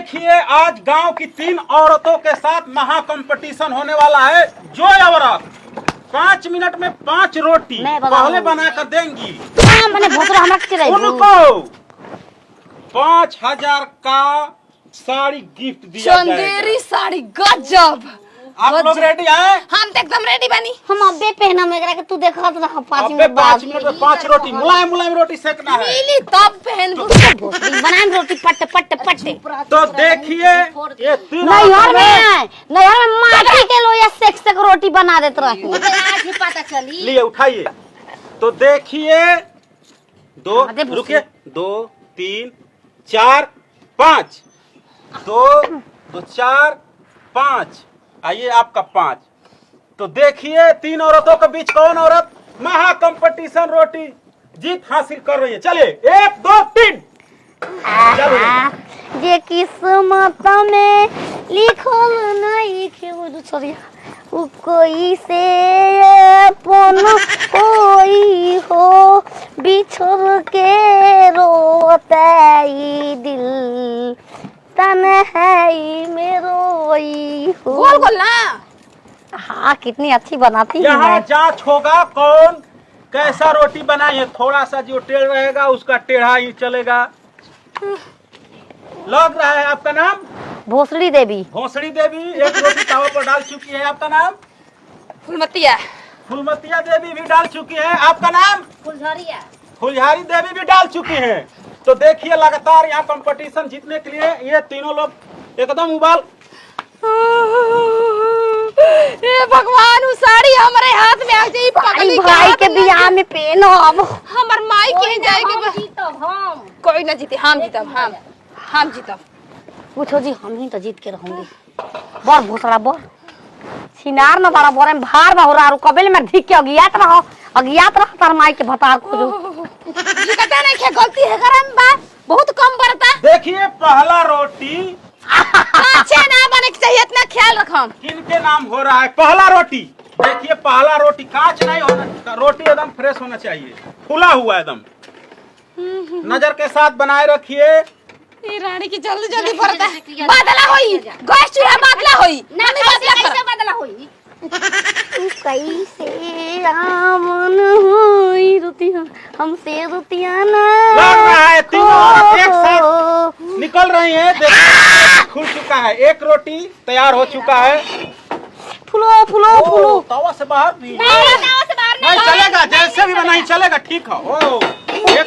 देखिए आज गांव की 3 औरतों के साथ महा कंपटीशन होने वाला है। जो औरत 5 मिनट में 5 रोटी पहले बना कर देंगी उनको 5,000 का साड़ी गिफ्ट दिया जाएगा। चंदेरी साड़ी गजब। आप लोग रेडी हैं? हम तो एकदम रेडी बनी। हम अबे पहना में तू देखत रह 5 अबे मिनट 5 मिनट में 5 रोटी मुलायम मुलायम रोटी सेकना है। मिली तब पहन बनाए रोटी पट पट पट। तो देखिए ये 3 नैहर में माटी के लोया सेक रोटी बना देते रहे। आज भी पता चली। लिए उठाइए। तो देखिए 2 रुकिए 2 3 4 5 2 2 4 5 आइए आपका 5। तो देखिए 3 औरतों के बीच कौन औरत महा कंपटीशन रोटी जीत हासिल कर रही है। चलिए 1 2 3 जे किस्मत में लिखल नहीं वो कोई से अपन कोई हो बिछड़ के रोता ही दिल तन्हाई में रोई हो। गोल गोल ना। हाँ कितनी अच्छी बनाती है। यहाँ जांच होगा कौन कैसा रोटी बनाई है। थोड़ा सा जो टेढ़ रहेगा उसका टेढ़ा ही चलेगा। लग रहा है आपका नाम भोसड़ी देवी। भोसड़ी देवी एक रोटी तवा पर डाल चुकी है। आपका नाम फुलमतिया। फुलमतिया देवी भी डाल चुकी है। आपका नाम फुलझरिया। फुलझारी देवी भी डाल चुकी है। तो देखिए लगातार यहाँ कंपटीशन जीतने के लिए ये तीनों लोग एकदम उबाल। ए भगवान वो साड़ी हमारे हाथ में आ जाई पगली भाई के बियाह में पहनो अब हमर माई के जाएगी। हम कोई ना जीते हम जीतब। हम जीतब। पूछो जी हम ही तो जीत के रहूंगी। बड़ भोसड़ा बड़ सिनार न बड़ा बोरे में भार बहुरा कबेल में धिक के अगियात रह तार माई के भतार खोजो। जी कहता नहीं क्या गलती है करम बा बहुत कम बरता। देखिए पहला रोटी अच्छे ना बने के चाहिए इतना ख्याल रखम। किनके नाम हो रहा है पहला रोटी। देखिए पहला रोटी कांच नहीं होना रोटी एकदम फ्रेश होना चाहिए फूला हुआ एकदम नजर के साथ बनाए रखिए। ये रानी की जल्दी जल्दी बरता बादला होई गैस चूल्हा बादला होई ना कैसे बादला होई कैसे आमन होई रुतिया हमसे रुतिया ना लग रहा है तीनों औरत एक साथ निकल रही है। देखिए खुल चुका है एक रोटी तैयार हो चुका है। फुलो फुलो फुलो तवा से बाहर भी नहीं चलेगा जैसे भी बनाई चलेगा ठीक है। ओ एक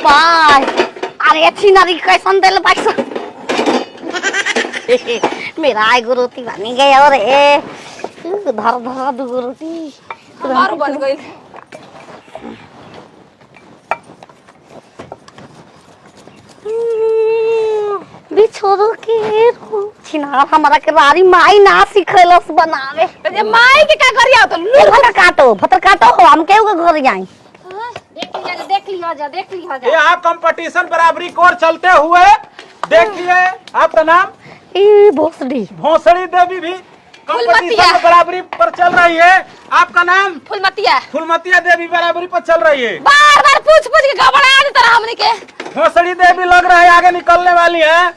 अरे अच्छी नारी कैसन दिल बाइस मेरा आएगो रोटी बनी गई और धर धर दो रोटी हमारो बन गई। बिछोरो के छिनार हमारा के रारी माई ना सिखैलस बनावे। ये माई के का करिया तो भतर काटो हो हम केहू के घर जाई। देख लिया जा। ये आप कंपटीशन बराबरी कोर चलते हुए देखिए आपका नाम भोसड़ी भोसड़ी देवी भी कंपटीशन बराबरी पर चल रही है। आपका नाम फुलमतिया। फुलमतिया देवी बराबरी पर चल रही है। बार बार पूछ पूछ के घबरा देता रहा हमने के। भोसड़ी देवी लग रहा है आगे निकलने वाली है।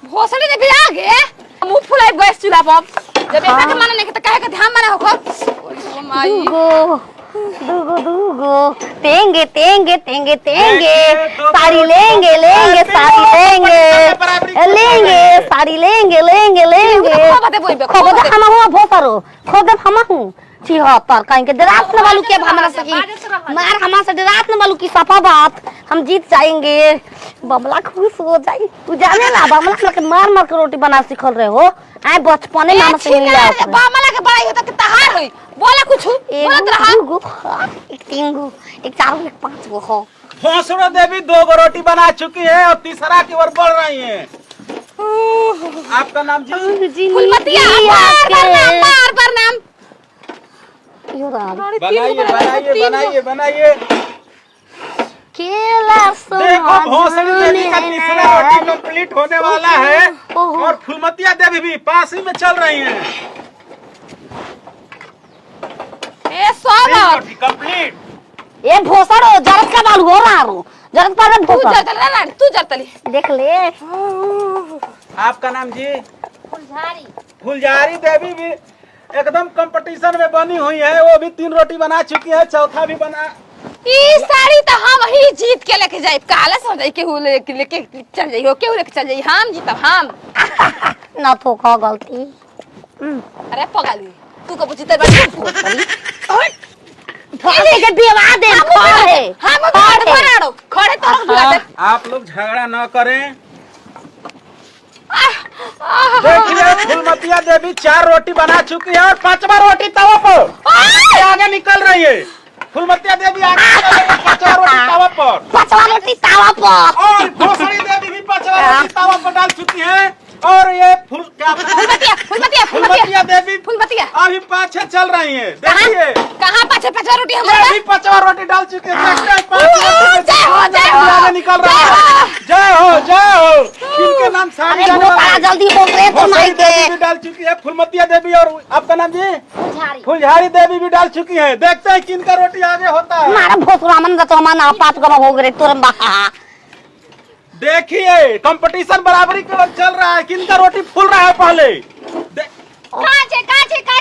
भोसड़ी देवी आगे मुंह फुलाई गैस चूल्हा पर जब ऐसा के माने नहीं के तो कहे के ध्यान माने होखो माई दूगो तेंगे तेंगे तेंगे तेंगे साड़ी लेंगे लेंगे साड़ी लेंगे साड़ी लेंगे लेंगे लेंगे खबर हम हुआ भोसरो खबर हम हूं छिहत्तर कहीं के डरात न वालू के हमरा सकी मार हमार से डरात न वालू की सफा बात हम जीत जाएंगे। बमला खुश हो जाई। तू जाने ना बमला के मार मार के रोटी बना सिखल रहे हो आए बचपने में हमसे मिला बमला के बड़ाई होता के तहार होई बोला कुछ बोलत रहा। एक 3 गो एक 4 गो एक 5 गो हो। भोसड़ी देवी 2 गो रोटी बना चुकी है और तीसरा की ओर बढ़ रही है। आपका नाम जी फुलमतिया। बार नाम बनाइए बनाइए बनाइए बनाइए। केला देखो भोसड़ी देवी का तीसरा रोटी कंप्लीट होने वाला है और फुलमतिया देवी भी पास ही में चल रही हैं। ए स्वागत कंप्लीट। ये भोसड़ो जरत का बाल हो रहा रो जरत पर तू जरतली रानी तू जरतली देख ले आपका नाम जी? फुलझारी। फुलझारी देवी भी एकदम कंपटीशन में बनी हुई है, वो भी 3 रोटी बना चुकी है, चौथा भी बना। ई साड़ी तो हम ही जीत के लेके जाए, काला समझ के हु लेके चल जाई हो, केहू लेके चल जाई, हम जीतब हम। ना तो का गलती। अरे पगली तू कब जीते बड़ी भोले के देवा दे खड़े हम खड़े खड़े तो बुलाते। आप लोग झगड़ा न करें। देखिए फुलमतिया देवी 4 रोटी बना चुकी है और 5वां रोटी तवा पर आगे निकल रही है। फुलमतिया देवी आगे निकल रही है 5वां रोटी तवा पर। 5वां रोटी तवा पर। और भोसड़ी देवी भी 5वां रोटी तवा पर डाल चुकी है। और ये फुलमतिया देवी अभी पाछे चल रही है। देखिए कहाँ पाछे 5वां रोटी ये हमारा भी 5वां रोटी डाल चुके हैं। देखते हैं 5वां आगे निकल रहा है। जय हो इनके नाम सामने अरे वो जल्दी हो गए तो नहीं के भी डाल चुकी है फुलमतिया देवी। और आपका नाम जी? फुलझारी। फुलझारी देवी भी डाल चुकी है। देखते हैं किनका रोटी आगे होता है। हमारा भोसड़ा मन तो हमारा 5 गो हो गए तुरंत। देखिए कंपटीशन बराबरी की ओर चल रहा है। किनका रोटी फूल रहा है पहले?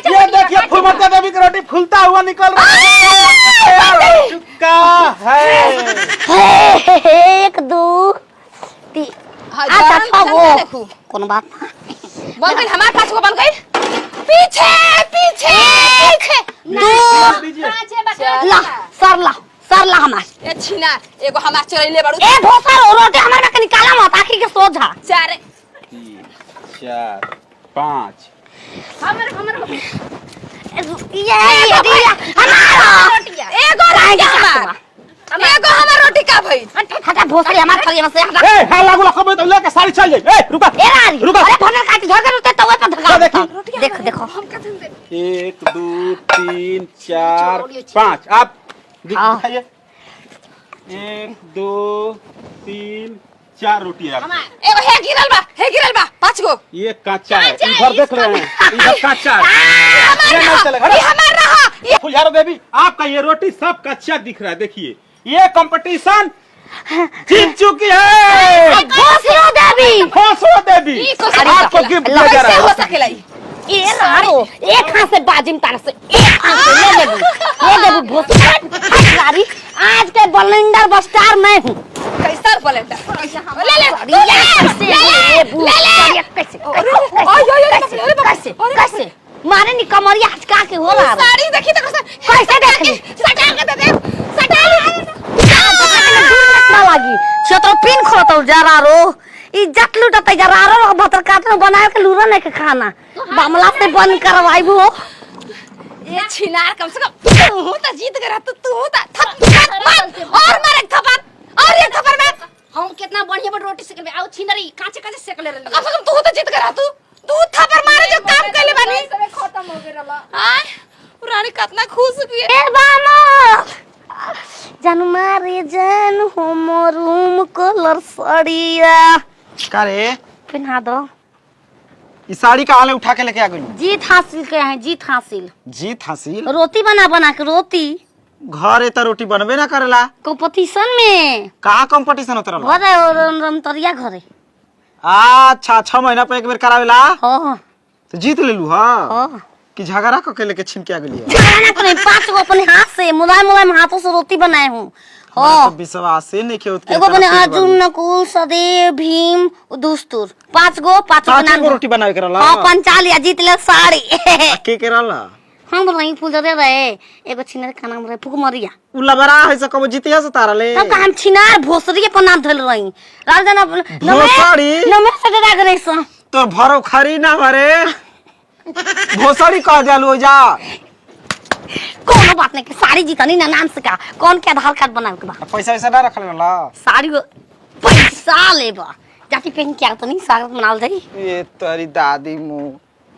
ये देखिए फुलमतिया देवी की रोटी फूलता हुआ निकल रहा है। चुका है 1 2 3 अच्छा 6 गो कौन बात बन गई हमारे 5 गो बन गई। पीछे पीछे ला सर ला हमार ए छिना एगो हमार चोरैले बड़ू ए भोसर रोटी हमार में निकाला मत आखिर के सोझा 4 3 4 5 हमर ये हमारा एगो रह गया हमार एगो हमार रोटी का भई हटा भोसरी हमार खाली में से हटा ए हां लागू लखबे तो लेके साड़ी चल जाई। ए रुका ए रानी रुका। अरे भनर काट धर के उते तवे पर धगा देखी। देख देखो हम का दे 1 2 3 4 5 आप दिखाइए। 1 2 3 4 रोटी है। एगो है गिरल बा 5 गो। ये कच्चा है, इधर देख रहे हैं, इधर कच्चा है। ये नहीं चलेगा। ये हमार रहा। फुलझारी देवी आपका ये रोटी सब कच्चा दिख रहा है। देखिए ये कंपटीशन जीत चुकी है भोसड़ी देवी। ई को आपको गिफ्ट दिया जा रहा हो है। सकेला ए रारो एक हाथ से बाजिम तार से एक हाथ से ले देबू भोसरी रारी आज के बलेंडर स्टार मैं हूं। कैसा ब्लेंडर कैसे मारे नी कमरिया हचका के हो रहा साड़ी देखी तो कैसे देखली सटा के दे सटा ना लागी क्षेत्र पिन खोतो जरा रो इज्जत लुटत जरा रो भतर काट बना के लूरा नहीं के खाना मामला से बंद करवाइबू ये छिनार कम से कम तू तो जीत गया तू तो और मार एक थप्पड़ और एक थप्पड़ मार। हम कितना बढ़िया बड़ रोटी सेकल में आओ छिनरी काचे काचे सेक ले कम से कम तू तो जीत गया तू थप्पड़ मारे जो काम कैले बानी सब खत्म हो गए रला। आय रानी कितना खुश हुई ए बामा जानू मारे जान हो मोरूम कलर साड़िया का रे पहना दो। ई साड़ी कहाँ ले उठा के लेके आ गई? जीत हासिल के हैं जीत हासिल जीत हासिल? रोटी बना के रोटी घरे तो रोटी बनबे ना करेला। कंपटीशन में कहाँ कंपटीशन होता रहा? घरे और रमतरिया घरे अच्छा 6 महीना पे एक बेर करावेला हो तो जीत लेलू। हाँ हो कि झगड़ा करके लेके छीन के आ गई? झगड़ा करे 5 गो अपने हाथ से मुलायम हाथों से रोटी बनाए हूँ। हो तो विश्वास नहीं के होत के एगो बने अर्जुन नकुल सदेव भीम दुस्तुर 5 गो रोटी बनावे करला। हां 45 जीत ले साड़ी के करला? हम बोलई फुलझारी रहे एगो छिनार का नाम रहे फुकमरिया उला बड़ा है से कब जीतिया से तारा ले। तब हम छिनार भोसरी के नाम धल रही राजना भोसड़ी नमे से डरा गरे सो तो भरो खरी ना भरे भोसड़ी कह जालू जा। कोनो बात नहीं कि साड़ी जीतनी ना नाम से का कौन के आधार कार्ड बनावे के बा पैसा वैसा ना रखल रहला? साड़ी पैसा लेबा जाके पहन के आ तो नहीं स्वागत मनाल जाई। ये तेरी दादी मुंह